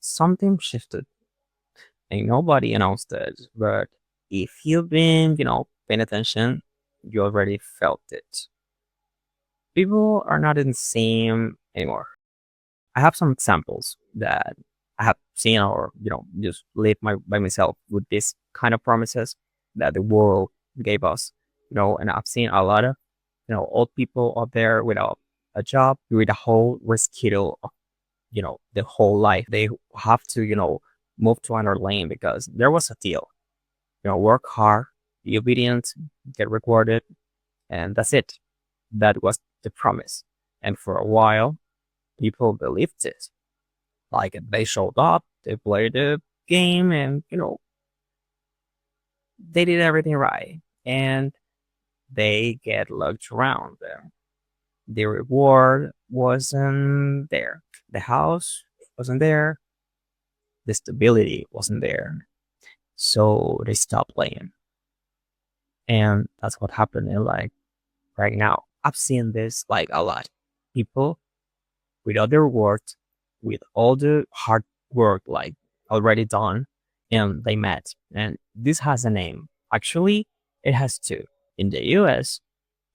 something shifted and nobody announced it. But if you've been, paying attention, you already felt it. People are not in the same anymore. I have some examples that I have seen or, just live by myself with this kind of promises that the world gave us, and I've seen a lot of, old people out there without a job, with a whole reschedule of, the whole life. They have to, move to another lane because there was a deal, work hard, be obedient, get rewarded, and that's it. That was the promise. And for a while, people believed it. Like they showed up, they played the game, and they did everything right. And they get looked around them. The reward wasn't there. The house wasn't there. The stability wasn't there. So they stopped playing. And that's what happened in like right now. I've seen this like a lot. People without the reward, with all the hard work like already done, and they met. And this has a name. Actually, it has two. In the US,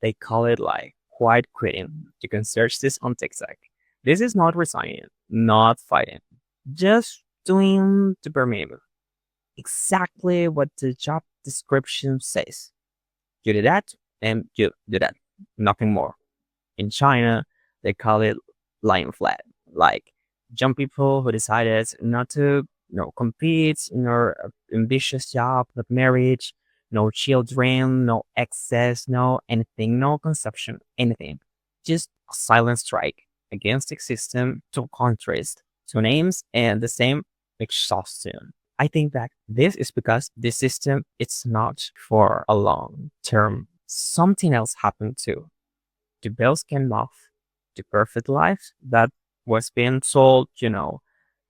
they call it like quiet quitting. You can search this on TikTok. This is not resigning, not fighting, just doing the bare minimum. Exactly what the job description says. You do that, and you do that. Nothing more. In China, they call it lying flat. Like young people who decided not to, compete in their ambitious job, not marriage, no children, no excess, no anything, no consumption, anything. Just a silent strike against the system, two countries, two names, and the same exhaustion. I think that this is because the system it's not for a long term. Something else happened too. The bills came off. The perfect life that was being sold,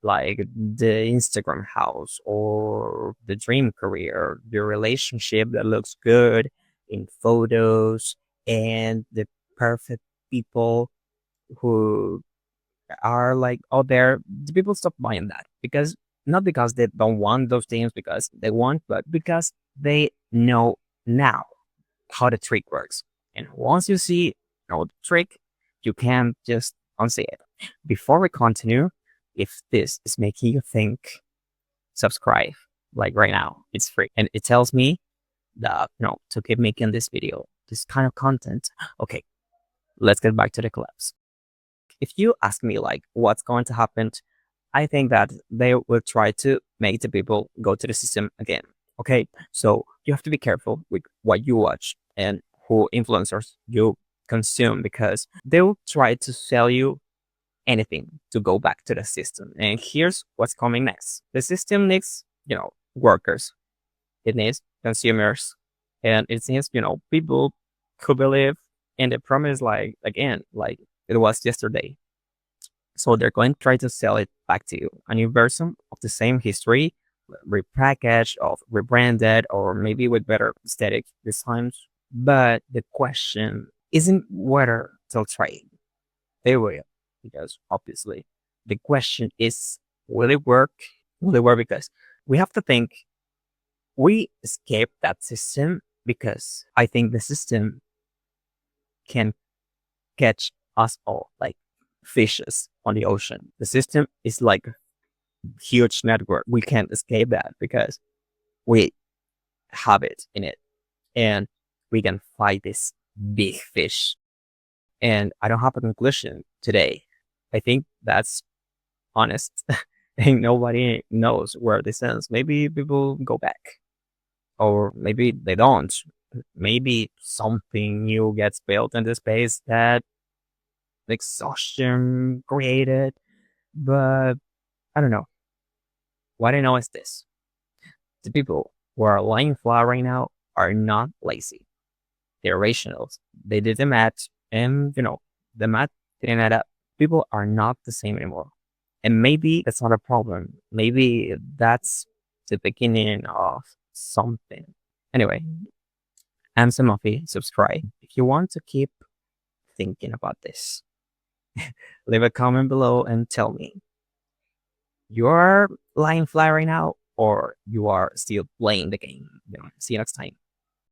like the Instagram house or the dream career, the relationship that looks good in photos, and the perfect people who are like out there. The people stop buying that because not because they don't want those things because they want, but because they know now how the trick works. And once you see, the trick, you can't just unsee it. Before we continue, if this is making you think, subscribe. Like right now, it's free, and it tells me that to keep making this video, this kind of content. Okay, let's get back to the collapse. If you ask me like what's going to happen, I think that they will try to make the people go to the system again. Okay, so you have to be careful with what you watch and who influencers you consume because they will try to sell you anything to go back to the system. And here's what's coming next. The system needs, workers. It needs consumers. And it needs, people who believe in the promise like again, like it was yesterday. So they're going to try to sell it back to you. A new version of the same history, repackaged or rebranded, or maybe with better aesthetic designs. But the question isn't whether they'll trade. They will, because obviously the question is, will it work? Will it work? Because we have to think we escape that system because I think the system can catch us all like fishes on the ocean. The system is like a huge network. We can't escape that because we have it in it and we can fight this big fish. And I don't have a conclusion today. I think that's honest. And nobody knows where this ends. Maybe people go back, or maybe they don't. Maybe something new gets built in the space that exhaustion created, but I don't know. What I know is this: the people who are lying flat right now are not lazy. They're rational. They did the math, and the math didn't add up. People are not the same anymore. And maybe that's not a problem. Maybe that's the beginning of something. Anyway, I'm Zamoffi. Subscribe if you want to keep thinking about this. Leave a comment below and tell me You are lying flat right now, or you are still playing the game. See you next time.